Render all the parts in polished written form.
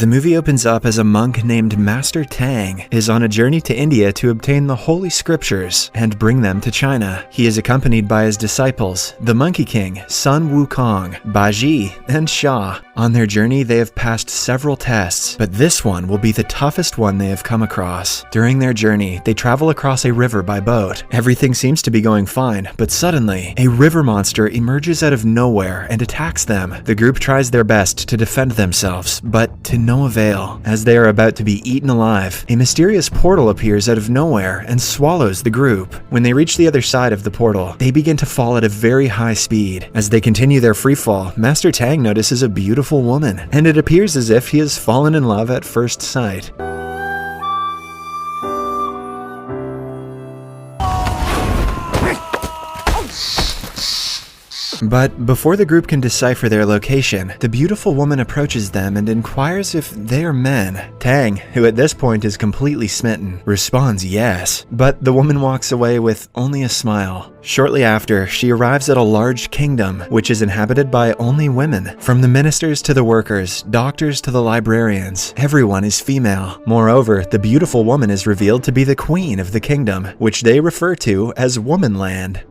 The movie opens up as a monk named Master Tang is on a journey to India to obtain the Holy Scriptures and bring them to China. He is accompanied by his disciples, the Monkey King, Sun Wukong, Baji, and Sha. On their journey, they have passed several tests, but this one will be the toughest one they have come across. During their journey, they travel across a river by boat. Everything seems to be going fine, but suddenly, a river monster emerges out of nowhere and attacks them. The group tries their best to defend themselves, but to no avail. As they are about to be eaten alive, a mysterious portal appears out of nowhere and swallows the group. When they reach the other side of the portal, they begin to fall at a very high speed. As they continue their free fall, Master Tang notices a beautiful woman, and it appears as if he has fallen in love at first sight. But before the group can decipher their location, the beautiful woman approaches them and inquires if they are men. Tang, who at this point is completely smitten, responds yes, but the woman walks away with only a smile. Shortly after, she arrives at a large kingdom, which is inhabited by only women. From the ministers to the workers, doctors to the librarians, everyone is female. Moreover, the beautiful woman is revealed to be the queen of the kingdom, which they refer to as Womanland.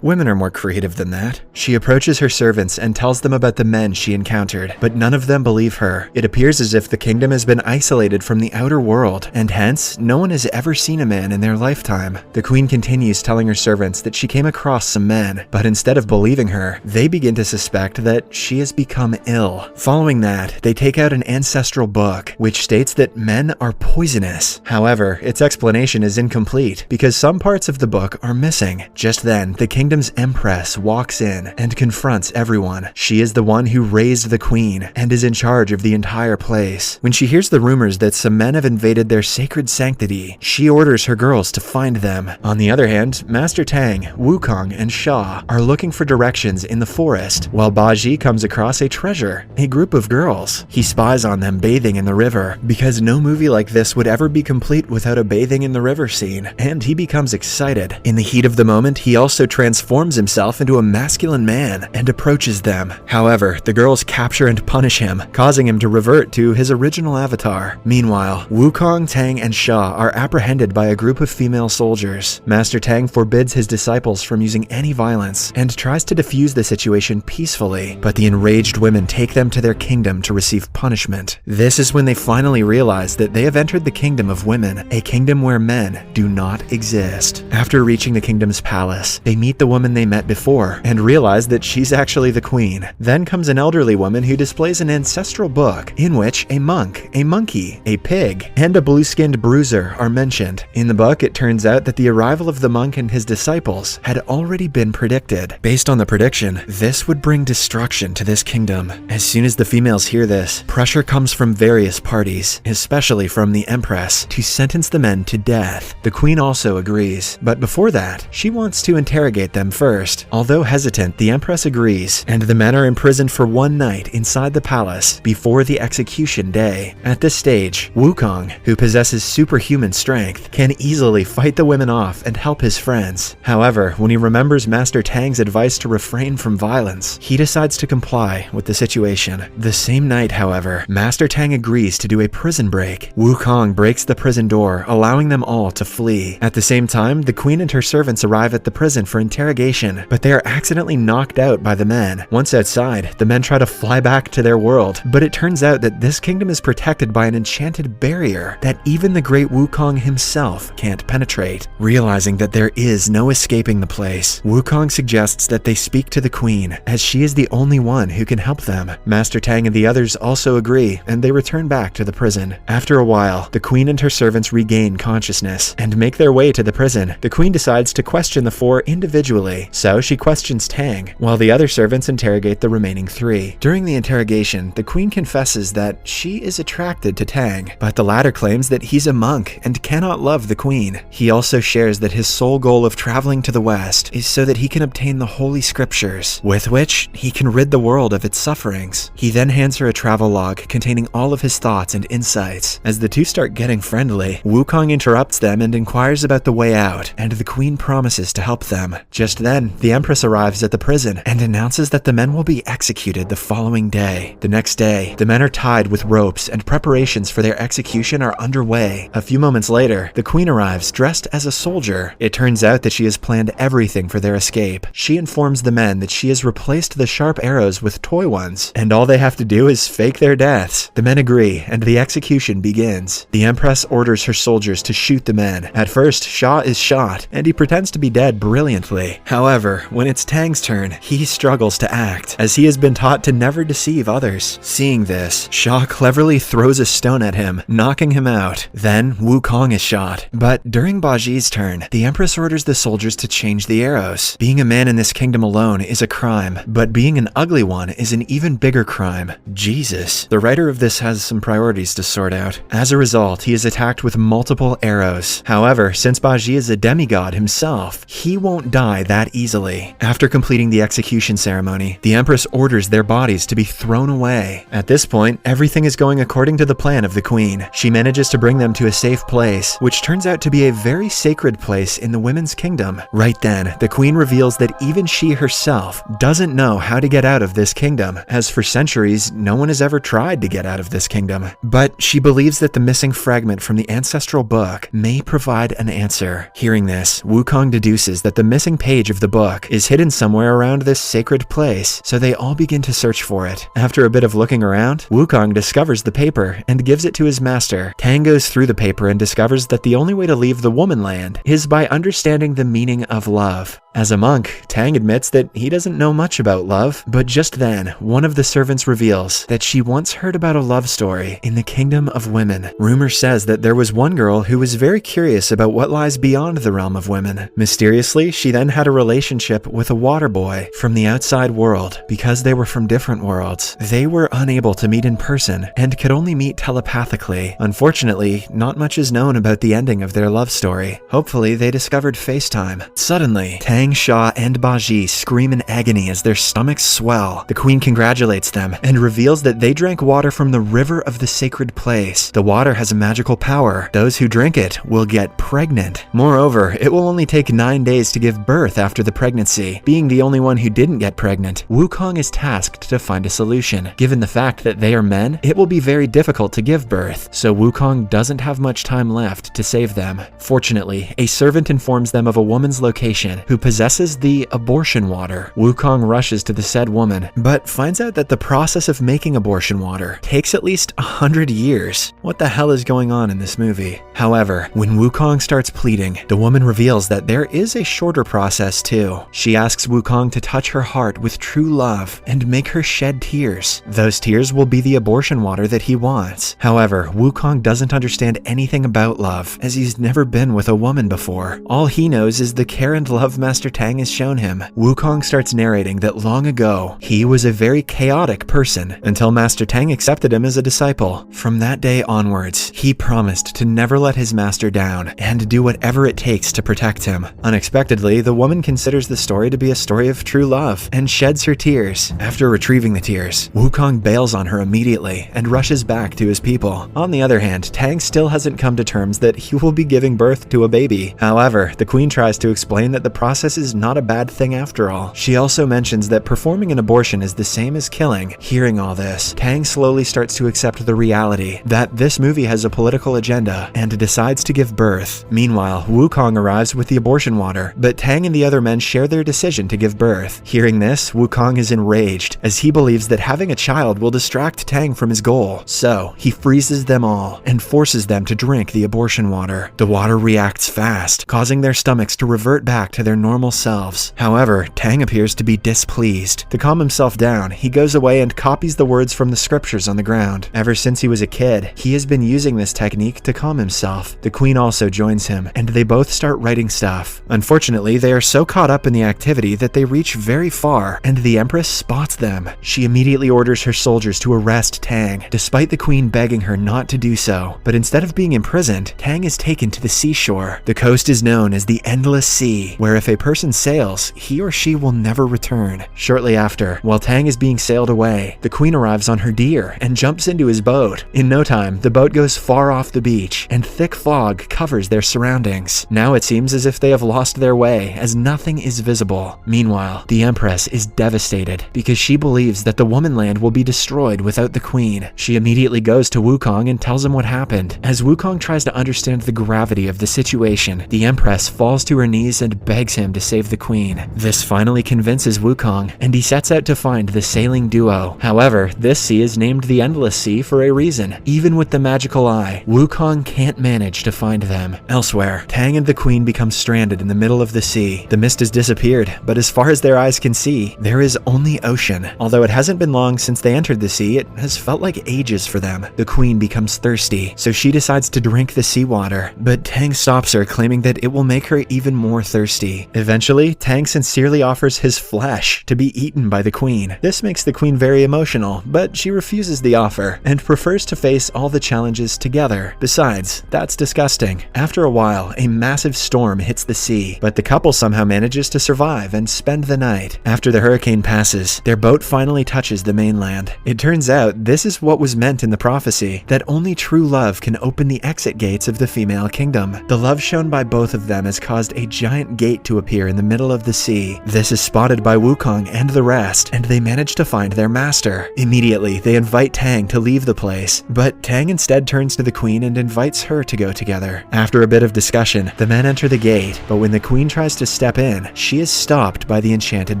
Women are more creative than that. She approaches her servants and tells them about the men she encountered, but none of them believe her. It appears as if the kingdom has been isolated from the outer world, and hence, no one has ever seen a man in their lifetime. The queen continues telling her servants that she came across some men, but instead of believing her, they begin to suspect that she has become ill. Following that, they take out an ancestral book, which states that men are poisonous. However, its explanation is incomplete, because some parts of the book are missing. Just then, the kingdom's empress walks in and confronts everyone. She is the one who raised the queen and is in charge of the entire place. When she hears the rumors that some men have invaded their sacred sanctity, she orders her girls to find them. On the other hand, Master Tang, Wukong, and Sha are looking for directions in the forest, while Baji comes across a treasure, a group of girls. He spies on them bathing in the river, because no movie like this would ever be complete without a bathing in the river scene, and he becomes excited. In the heat of the moment, he also transforms himself into a masculine man and approaches them. However, the girls capture and punish him, causing him to revert to his original avatar. Meanwhile, Wukong, Tang, and Sha are apprehended by a group of female soldiers. Master Tang forbids his disciples from using any violence and tries to defuse the situation peacefully, but the enraged women take them to their kingdom to receive punishment. This is when they finally realize that they have entered the kingdom of women, a kingdom where men do not exist. After reaching the kingdom's palace, they meet the woman they met before and realize that she's actually the queen. Then comes an elderly woman who displays an ancestral book in which a monk, a monkey, a pig, and a blue-skinned bruiser are mentioned. In the book, it turns out that the arrival of the monk and his disciples had already been predicted. Based on the prediction, this would bring destruction to this kingdom. As soon as the females hear this, pressure comes from various parties, especially from the empress, to sentence the men to death. The queen also agrees, but before that, she wants to interrogate them first. Although hesitant, the empress agrees, and the men are imprisoned for one night inside the palace before the execution day. At this stage, Wukong, who possesses superhuman strength, can easily fight the women off and help his friends. However, when he remembers Master Tang's advice to refrain from violence, he decides to comply with the situation. The same night, however, Master Tang agrees to do a prison break. Wukong breaks the prison door, allowing them all to flee. At the same time, the queen and her servants arrive at the prison for interrogation, but they are accidentally knocked out by the men. Once outside, the men try to fly back to their world, but it turns out that this kingdom is protected by an enchanted barrier that even the great Wukong himself can't penetrate. Realizing that there is no escaping the place, Wukong suggests that they speak to the queen, as she is the only one who can help them. Master Tang and the others also agree, and they return back to the prison. After a while, the queen and her servants regain consciousness and make their way to the prison. The queen decides to question the four individually, so she questions Tang, while the other servants interrogate the remaining three. During the interrogation, the queen confesses that she is attracted to Tang, but the latter claims that he's a monk and cannot love the queen. He also shares that his sole goal of traveling to the west is so that he can obtain the Holy Scriptures, with which he can rid the world of its sufferings. He then hands her a travel log containing all of his thoughts and insights. As the two start getting friendly, Wukong interrupts them and inquires about the way out, and the queen promises to help them. down. Just then, the Empress arrives at the prison and announces that the men will be executed the following day. The next day, the men are tied with ropes and preparations for their execution are underway. A few moments later, the Queen arrives dressed as a soldier. It turns out that she has planned everything for their escape. She informs the men that she has replaced the sharp arrows with toy ones, and all they have to do is fake their deaths. The men agree, and the execution begins. The Empress orders her soldiers to shoot the men. At first, Shaw is shot, and he pretends to be dead brilliantly. However, when it's Tang's turn, he struggles to act, as he has been taught to never deceive others. Seeing this, Shaw cleverly throws a stone at him, knocking him out. Then, Wukong is shot. But during Baji's turn, the Empress orders the soldiers to change the arrows. Being a man in this kingdom alone is a crime, but being an ugly one is an even bigger crime. Jesus. The writer of this has some priorities to sort out. As a result, he is attacked with multiple arrows. However, since Baji is a demigod himself, he won't die that easily. After completing the execution ceremony, the Empress orders their bodies to be thrown away. At this point, everything is going according to the plan of the Queen. She manages to bring them to a safe place, which turns out to be a very sacred place in the women's kingdom. Right then, the Queen reveals that even she herself doesn't know how to get out of this kingdom, as for centuries, no one has ever tried to get out of this kingdom. But she believes that the missing fragment from the ancestral book may provide an answer. Hearing this, Wukong deduces that the missing page of the book is hidden somewhere around this sacred place, so they all begin to search for it. After a bit of looking around, Wukong discovers the paper and gives it to his master. Tang goes through the paper and discovers that the only way to leave the Womanland is by understanding the meaning of love. As a monk, Tang admits that he doesn't know much about love, but just then, one of the servants reveals that she once heard about a love story in the kingdom of women. Rumor says that there was one girl who was very curious about what lies beyond the realm of women. Mysteriously, she then had a relationship with a water boy from the outside world. Because they were from different worlds, they were unable to meet in person and could only meet telepathically. Unfortunately, not much is known about the ending of their love story. Hopefully, they discovered FaceTime. Suddenly, Tang, Shaw, and Baji scream in agony as their stomachs swell. The Queen congratulates them and reveals that they drank water from the river of the sacred place. The water has a magical power. Those who drink it will get pregnant. Moreover, it will only take 9 days to give birth after the pregnancy. Being the only one who didn't get pregnant, Wukong is tasked to find a solution. Given the fact that they are men, it will be very difficult to give birth, so Wukong doesn't have much time left to save them. Fortunately, a servant informs them of a woman's location who possesses the abortion water. Wukong rushes to the said woman, but finds out that the process of making abortion water takes at least 100 years. What the hell is going on in this movie? However, when Wukong starts pleading, the woman reveals that there is a shorter process too. She asks Wukong to touch her heart with true love and make her shed tears. Those tears will be the abortion water that he wants. However, Wukong doesn't understand anything about love, as he's never been with a woman before. All he knows is the care and love Master Tang has shown him. Wukong starts narrating that long ago, he was a very chaotic person until Master Tang accepted him as a disciple. From that day onwards, he promised to never let his master down and do whatever it takes to protect him. Unexpectedly, the woman considers the story to be a story of true love and sheds her tears. After retrieving the tears, Wukong bails on her immediately and rushes back to his people. On the other hand, Tang still hasn't come to terms that he will be giving birth to a baby. However, the Queen tries to explain that the process is not a bad thing after all. She also mentions that performing an abortion is the same as killing. Hearing all this, Tang slowly starts to accept the reality that this movie has a political agenda and decides to give birth. Meanwhile, Wukong arrives with the abortion water, but Tang and the other men share their decision to give birth. Hearing this, Wukong is enraged, as he believes that having a child will distract Tang from his goal. So, he freezes them all and forces them to drink the abortion water. The water reacts fast, causing their stomachs to revert back to their normal selves. However, Tang appears to be displeased. To calm himself down, he goes away and copies the words from the scriptures on the ground. Ever since he was a kid, he has been using this technique to calm himself. The Queen also joins him, and they both start writing stuff. Unfortunately, they are so caught up in the activity that they reach very far, and the Empress spots them. She immediately orders her soldiers to arrest Tang, despite the Queen begging her not to do so. But instead of being imprisoned, Tang is taken to the seashore. The coast is known as the Endless Sea, where if a person sails, he or she will never return. Shortly after, while Tang is being sailed away, the Queen arrives on her deer and jumps into his boat. In no time, the boat goes far off the beach, and thick fog covers their surroundings. Now it seems as if they have lost their way away as nothing is visible. Meanwhile, the Empress is devastated because she believes that the Womanland will be destroyed without the Queen. She immediately goes to Wukong and tells him what happened. As Wukong tries to understand the gravity of the situation, the Empress falls to her knees and begs him to save the Queen. This finally convinces Wukong, and he sets out to find the sailing duo. However, this sea is named the Endless Sea for a reason. Even with the magical eye, Wukong can't manage to find them. Elsewhere, Tang and the Queen become stranded in the middle of the sea. The mist has disappeared, but as far as their eyes can see, there is only ocean. Although it hasn't been long since they entered the sea, it has felt like ages for them. The Queen becomes thirsty, so she decides to drink the seawater, but Tang stops her, claiming that it will make her even more thirsty. Eventually, Tang sincerely offers his flesh to be eaten by the Queen. This makes the Queen very emotional, but she refuses the offer and prefers to face all the challenges together. Besides, that's disgusting. After a while, a massive storm hits the sea, but the couple somehow manages to survive and spend the night. After the hurricane passes, their boat finally touches the mainland. It turns out this is what was meant in the prophecy, that only true love can open the exit gates of the female kingdom. The love shown by both of them has caused a giant gate to appear in the middle of the sea. This is spotted by Wukong and the rest, and they manage to find their master. Immediately, they invite Tang to leave the place, but Tang instead turns to the Queen and invites her to go together. After a bit of discussion, the men enter the gate, but when the Queen tries to step in, she is stopped by the enchanted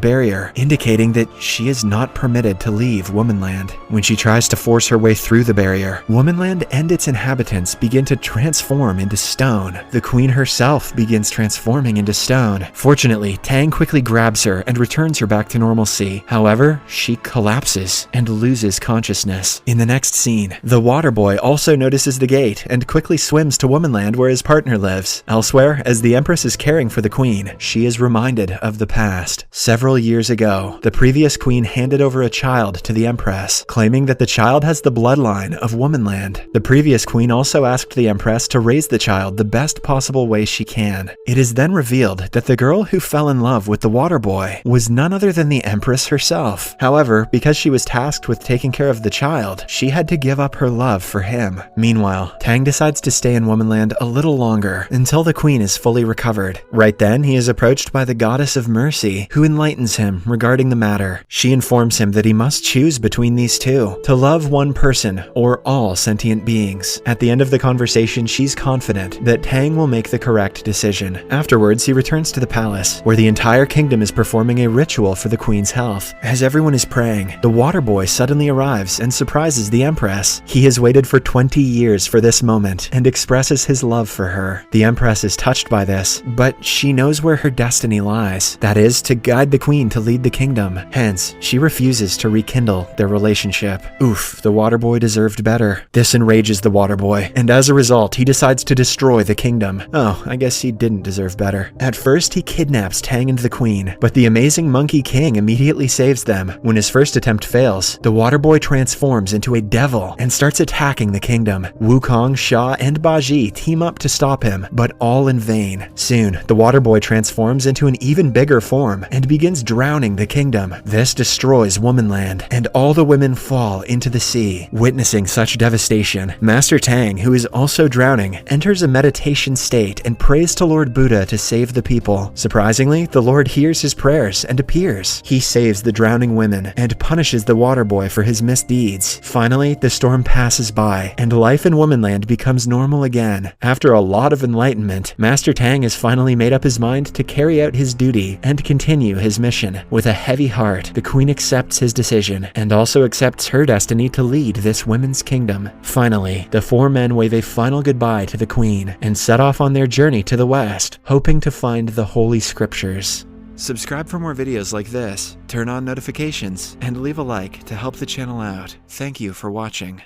barrier, indicating that she is not permitted to leave Womanland. When she tries to force her way through the barrier, Womanland and its inhabitants begin to transform into stone. The Queen herself begins transforming into stone. Fortunately, Tang quickly grabs her and returns her back to normalcy. However, she collapses and loses consciousness. In the next scene, the water boy also notices the gate and quickly swims to Womanland where his partner lives. Elsewhere, as the Empress is caring for the Queen, she is reminded of the past. Several years ago, the previous Queen handed over a child to the Empress, claiming that the child has the bloodline of Womanland. The previous Queen also asked the Empress to raise the child the best possible way she can. It is then revealed that the girl who fell in love with the water boy was none other than the Empress herself. However, because she was tasked with taking care of the child, she had to give up her love for him. Meanwhile, Tang decides to stay in Womanland a little longer until the Queen is fully recovered. Right then, he is approached by the Goddess of Mercy, who enlightens him regarding the matter. She informs him that he must choose between these two, to love one person or all sentient beings. At the end of the conversation, she's confident that Tang will make the correct decision. Afterwards, he returns to the palace, where the entire kingdom is performing a ritual for the Queen's health. As everyone is praying, the water boy suddenly arrives and surprises the Empress. He has waited for 20 years for this moment and expresses his love for her. The Empress is touched by this, but she knows where her destiny lies. That is, to guide the Queen to lead the kingdom. Hence, she refuses to rekindle their relationship. Oof, the water boy deserved better. This enrages the water boy, and as a result, he decides to destroy the kingdom. Oh, I guess he didn't deserve better. At first, he kidnaps Tang and the Queen, but the amazing Monkey King immediately saves them. When his first attempt fails, the water boy transforms into a devil and starts attacking the kingdom. Wukong, Sha, and Baji team up to stop him, but all in vain. Soon, the water boy transforms into an even bigger form and begins drowning the kingdom. This destroys Womanland, and all the women fall into the sea. Witnessing such devastation, Master Tang, who is also drowning, enters a meditation state and prays to Lord Buddha to save the people. Surprisingly, the Lord hears his prayers and appears. He saves the drowning women and punishes the water boy for his misdeeds. Finally, the storm passes by, and life in Womanland becomes normal again. After a lot of enlightenment, Master Tang has finally made up his mind to carry out his duty and continue his mission. With a heavy heart, the Queen accepts his decision and also accepts her destiny to lead this women's kingdom. Finally, the four men wave a final goodbye to the Queen and set off on their journey to the west, hoping to find the Holy Scriptures. Subscribe for more videos like this, turn on notifications, and leave a like to help the channel out. Thank you for watching.